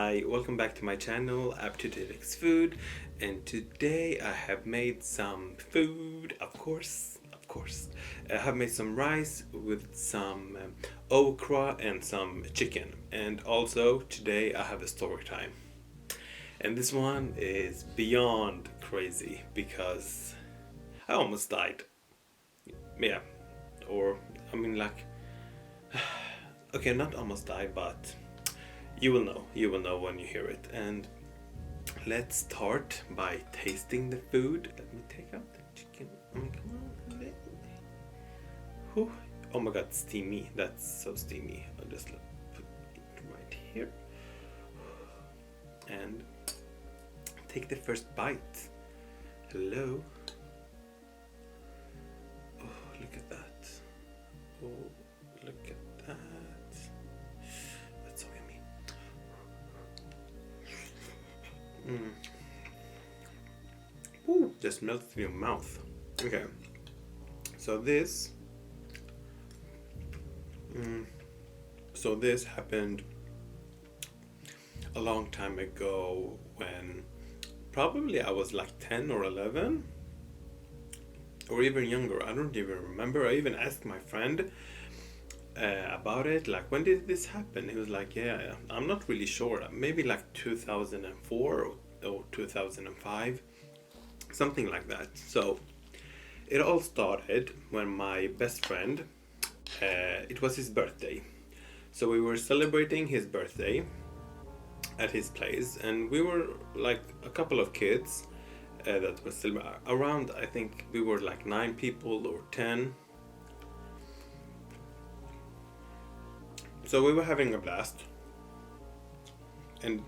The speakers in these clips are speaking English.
Hi, welcome back to my channel, AptitudeXfood, and today I have made some food, of course. I have made some rice with some okra and some chicken, and also today I have a story time. And this one is beyond crazy because I almost died. Yeah, or I mean like, okay, not almost died, but you will know when you hear it. And let's start by tasting the food. Let me take out the chicken. I mean, come on. Whew. Oh my god, steamy. That's so steamy. I'll just put it right here. And take the first bite. Hello. Oh, look at that. Oh, look at that. That's so yummy. Ooh, just melted in your mouth. Okay, so this happened a long time ago when probably I was like 10 or 11 or even younger. I don't even remember. I even asked my friend about it, like, when did this happen? He was like, yeah, I'm not really sure, maybe like 2004 or 2005, something like that. So it all started when my best friend, it was his birthday, so we were celebrating his birthday at his place, and we were like a couple of kids that were still around. I think we were like 9 people or 10. So we were having a blast and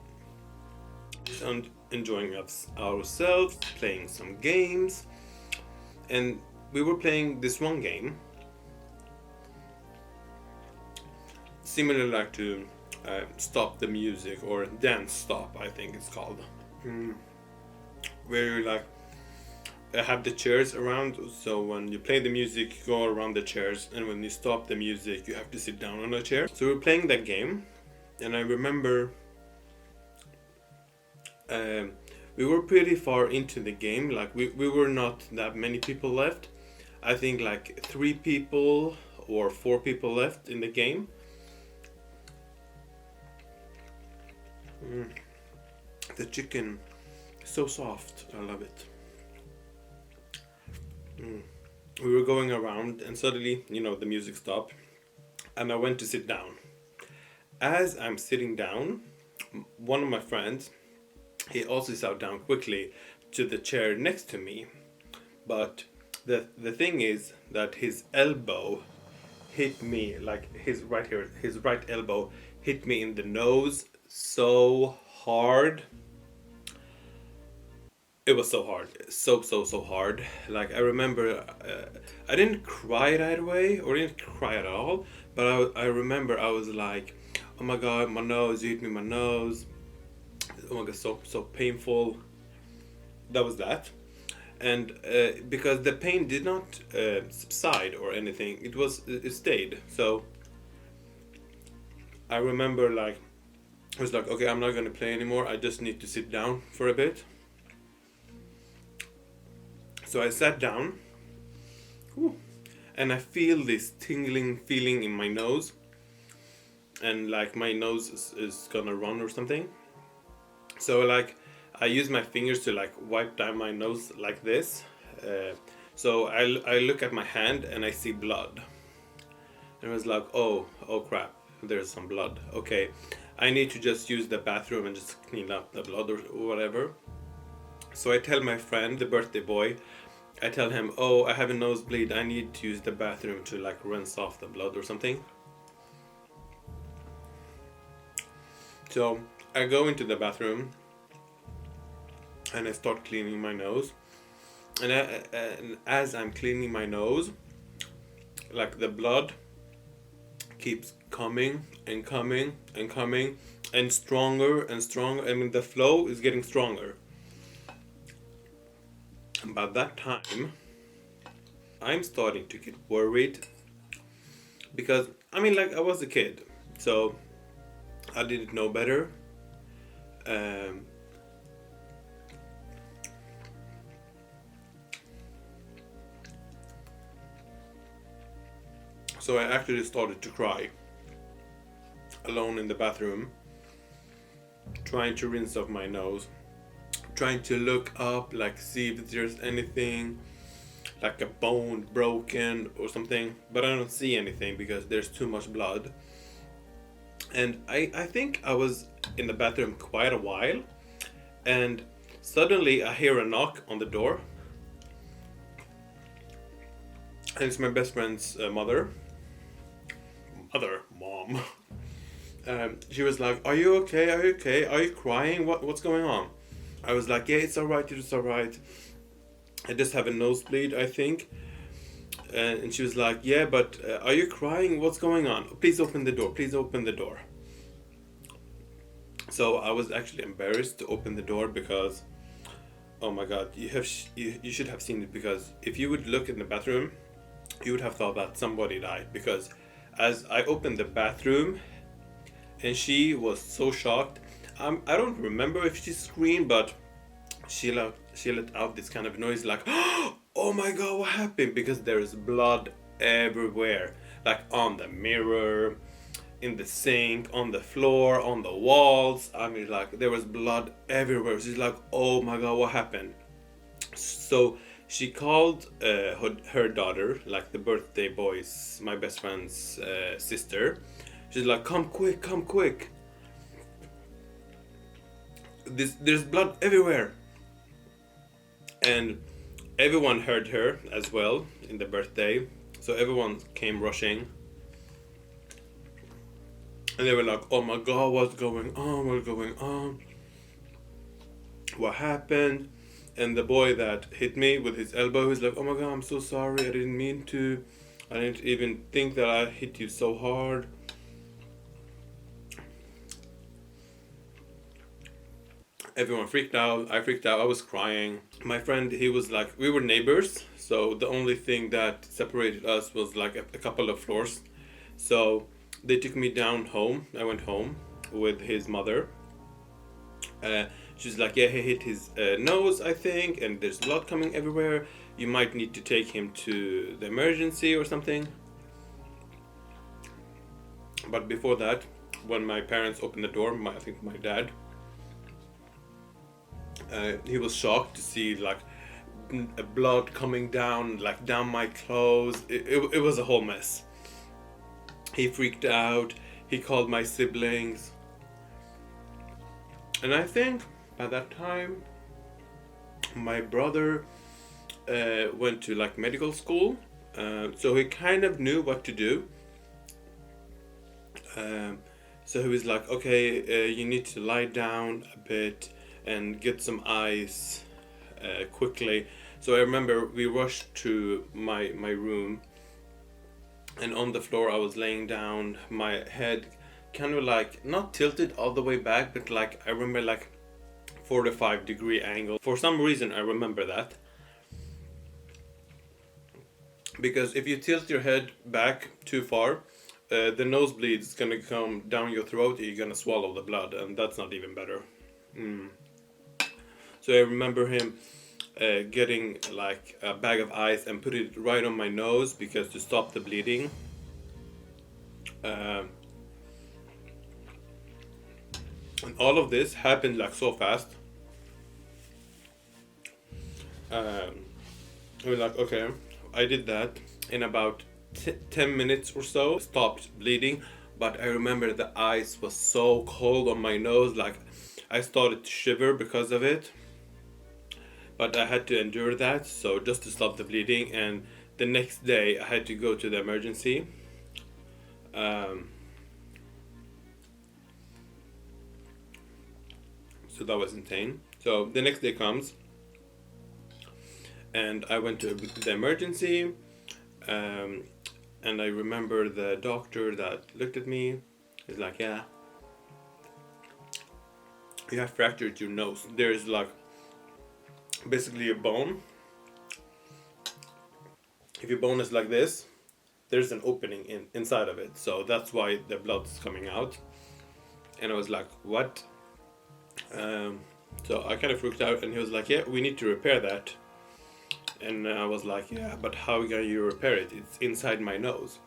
enjoying ourselves, playing some games, and we were playing this one game similar like to Stop the Music or Dance Stop, I think it's called, where you like have the chairs around, so when you play the music you go around the chairs, and when you stop the music you have to sit down on a chair. So we were playing that game, and I remember we were pretty far into the game, like we were not that many people left. I think like 3 people or 4 people left in the game. The chicken is so soft, I love it. We were going around, and suddenly, the music stopped, and I went to sit down. As I'm sitting down, one of my friends, he also sat down quickly to the chair next to me. But the thing is that his elbow hit me, like his right elbow hit me in the nose so hard. It was so hard, so hard. Like, I remember, I didn't cry right away, or didn't cry at all, but I remember I was like, oh my god, my nose, you hit me in my nose. Oh my god, so painful. That was that. And because the pain did not subside or anything, it stayed. So I remember, like, I was like, okay, I'm not gonna play anymore, I just need to sit down for a bit. So I sat down, and I feel this tingling feeling in my nose, and like my nose is gonna run or something. So like I use my fingers to like wipe down my nose like this. So I look at my hand and I see blood. And I was like, oh crap, there's some blood. Okay, I need to just use the bathroom and just clean up the blood or whatever. So I tell my friend, the birthday boy, I tell him, oh, I have a nosebleed, I need to use the bathroom to like rinse off the blood or something. So I go into the bathroom and I start cleaning my nose. And as I'm cleaning my nose, like the blood keeps coming and coming and coming, and stronger and stronger. I mean, the flow is getting stronger. And by that time, I'm starting to get worried, because I mean, like, I was a kid, so I didn't know better. Um, so I actually started to cry alone in the bathroom, trying to rinse off my nose, trying to look up, like see if there's anything, like a bone broken or something, but I don't see anything because there's too much blood. And I think I was in the bathroom quite a while, and suddenly I hear a knock on the door, and it's my best friend's mom. She was like, "Are you okay? Are you okay? Are you crying? What's going on?" I was like, "Yeah, it's alright. It's alright. I just have a nosebleed, I think." And she was like, "Yeah, but are you crying? What's going on? Please open the door. Please open the door." So I was actually embarrassed to open the door because, oh my God, you should have seen it, because if you would look in the bathroom, you would have thought that somebody died, because as I opened the bathroom, and she was so shocked. I don't remember if she screamed, but she let out this kind of noise like, "Oh my God, what happened?" Because there is blood everywhere, like on the mirror, in the sink, on the floor, on the walls. I mean, like there was blood everywhere. She's like, "Oh my God, what happened?" So she called her daughter, like the birthday boy's, my best friend's sister. She's like, "Come quick, come quick. There's blood everywhere." And everyone heard her as well in the birthday. So everyone came rushing. And they were like, "Oh my God, what's going on? What's going on? What happened?" And the boy that hit me with his elbow, he's like, "Oh my God, I'm so sorry. I didn't mean to. I didn't even think that I hit you so hard." Everyone freaked out. I freaked out. I was crying. My friend, he was like, we were neighbors. So the only thing that separated us was like a couple of floors. So they took me down home. I went home with his mother. She's like, "Yeah, he hit his nose, I think, and there's blood coming everywhere. You might need to take him to the emergency or something." But before that, when my parents opened the door, I think my dad, he was shocked to see like blood coming down, like down my clothes. It was a whole mess. He freaked out. He called my siblings. And I think by that time, my brother went to like medical school, so he kind of knew what to do. So he was like, "Okay, you need to lie down a bit and get some ice quickly." So I remember we rushed to my room, and on the floor I was laying down, my head kind of like not tilted all the way back, but like I remember like 45-degree angle. For some reason I remember that, because if you tilt your head back too far, the nosebleed is gonna come down your throat and you're gonna swallow the blood, and that's not even better. So I remember him getting like a bag of ice and put it right on my nose because to stop the bleeding. And all of this happened like so fast. I was like, okay, I did that in about 10 minutes or so, stopped bleeding. But I remember the ice was so cold on my nose, like I started to shiver because of it. But I had to endure that, so just to stop the bleeding. And the next day I had to go to the emergency. So that was insane. So the next day comes, and I went to the emergency, and I remember the doctor that looked at me. He's like, "Yeah, you have fractured your nose. There's like basically a bone. If your bone is like this, there's an opening inside of it. So that's why the blood's coming out." And I was like, "What?" So I kind of freaked out, and he was like, yeah, we need to repair that. And I was like, yeah, but how can you repair it? It's inside my nose.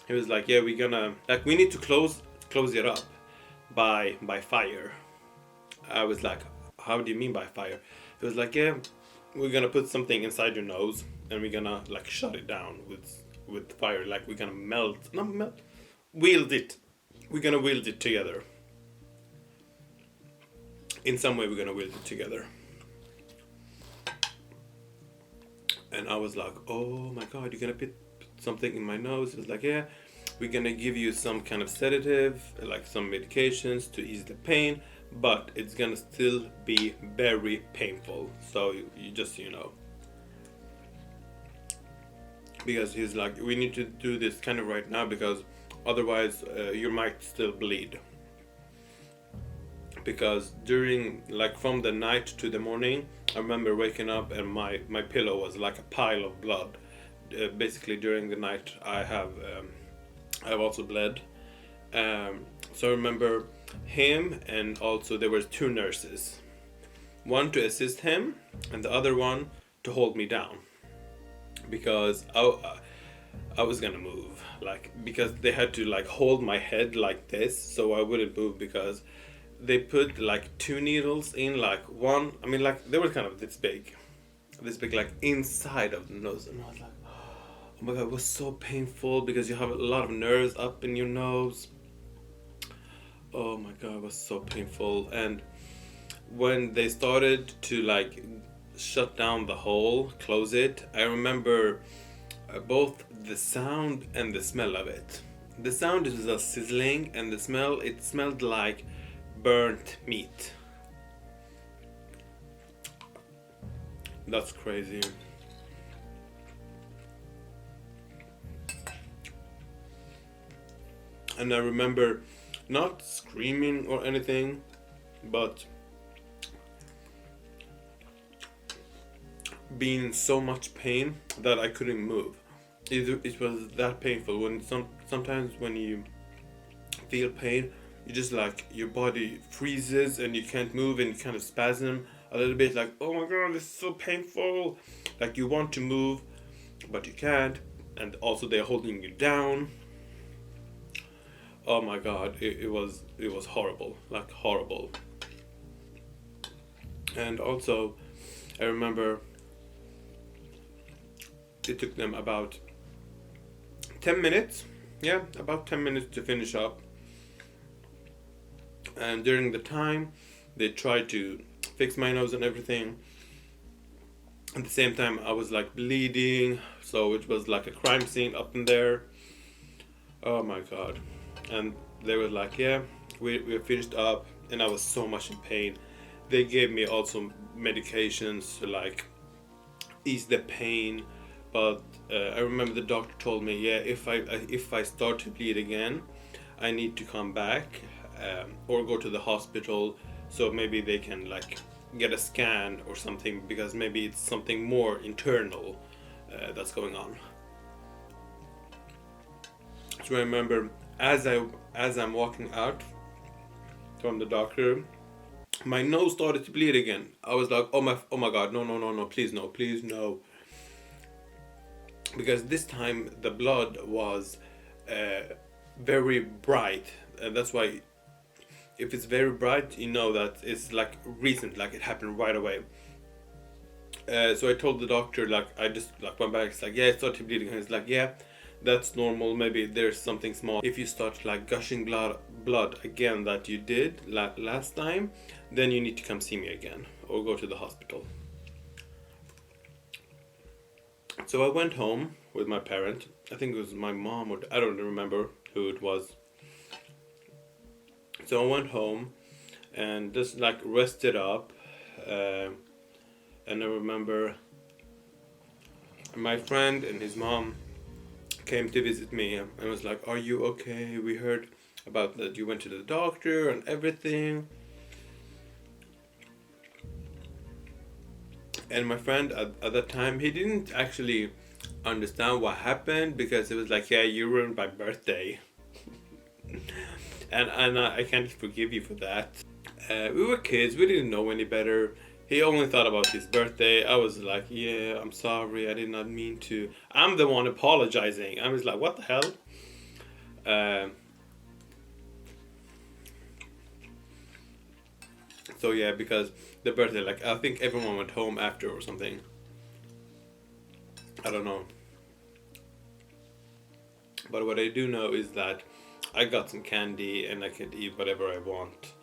He was like, yeah, we're gonna, like, we need to close it up by fire. I was like, how do you mean by fire? He was like, yeah, we're gonna put something inside your nose, and we're gonna like shut it down with fire. Like we're gonna wield it. We're gonna wield it together. In some way, we're gonna wield it together. And I was like, oh my god, you're gonna put something in my nose? He was like, yeah, we're gonna give you some kind of sedative, like some medications to ease the pain, but it's gonna still be very painful. So you just, because he's like, we need to do this kind of right now, because otherwise you might still bleed. Because during, like, from the night to the morning, I remember waking up and my pillow was like a pile of blood. Basically during the night I've also bled. So I remember him, and also there were two nurses, one to assist him and the other one to hold me down, because I was gonna move, like, because they had to like hold my head like this so I wouldn't move, because they put like two needles in, like one, I mean, like they were kind of this big, like inside of the nose, and I was like, oh my god, it was so painful because you have a lot of nerves up in your nose. Oh my god, it was so painful. And when they started to like shut down the hole, close it, I remember both the sound and the smell of it. The sound is a sizzling, and the smell, it smelled like burnt meat. That's crazy. And I remember not screaming or anything, but being in so much pain that I couldn't move. It was that painful. Sometimes when you feel pain, you just like, your body freezes and you can't move, and you kind of spasm a little bit, like, oh my god, this is so painful. Like you want to move but you can't, and also they're holding you down. Oh my god, it was horrible, like horrible. And also I remember it took them about 10 minutes, about 10 minutes to finish up. And during the time, they tried to fix my nose and everything. At the same time, I was like bleeding, so it was like a crime scene up in there. Oh my god. And they were like, yeah, we finished up, and I was so much in pain. They gave me also medications to like ease the pain, but I remember the doctor told me, yeah, if I start to bleed again, I need to come back or go to the hospital, so maybe they can like get a scan or something, because maybe it's something more internal that's going on. So I remember as I'm walking out from the doctor, my nose started to bleed again. I was like, oh my god, no, please no, because this time the blood was very bright, and that's why if it's very bright, you know that it's like recent, like it happened right away. So I told the doctor, like, I just like went back. It's like, yeah, it started bleeding, and he's like, yeah, that's normal. Maybe there's something small. If you start like gushing blood again that you did last time, then you need to come see me again or go to the hospital. So I went home with my parent. I think it was my mom, or I don't remember who it was. So I went home and just like rested up, and I remember my friend and his mom came to visit me and was like, are you okay? We heard about that you went to the doctor and everything. And my friend at that time, he didn't actually understand what happened, because it was like, yeah, you ruined my birthday. and I can't forgive you for that. We were kids, we didn't know any better. He only thought about his birthday. I was like, yeah, I'm sorry, I did not mean to. I'm the one apologizing. I was like, what the hell? So yeah, because the birthday, like, I think everyone went home after or something. I don't know. But what I do know is that I got some candy and I could eat whatever I want.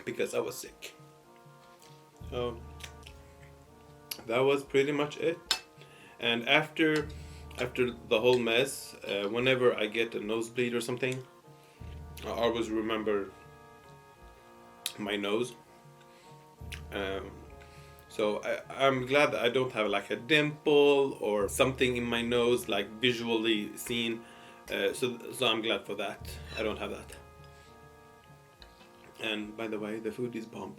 Because I was sick. So that was pretty much it. And after the whole mess, whenever I get a nosebleed or something, I always remember my nose. So I'm glad that I don't have like a dimple or something in my nose, like visually seen. So I'm glad for that. I don't have that. And by the way, the food is bomb.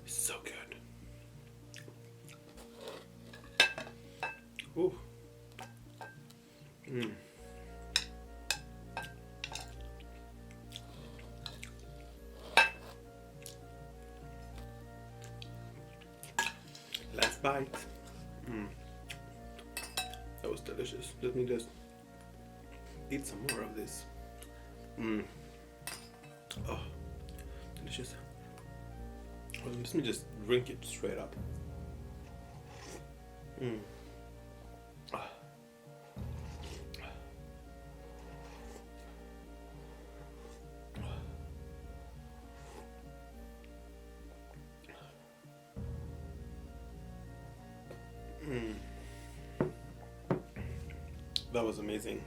So good. Ooh. Last bite. That was delicious. Let me just eat some more of this. Oh, delicious. Well, let me just drink it straight up. That was amazing.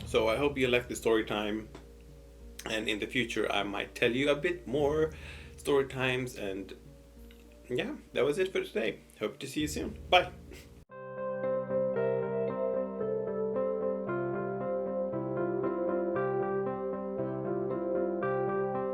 So I hope you like the story time, and in the future I might tell you a bit more story times. And yeah, that was it for today. Hope to see you soon. Bye.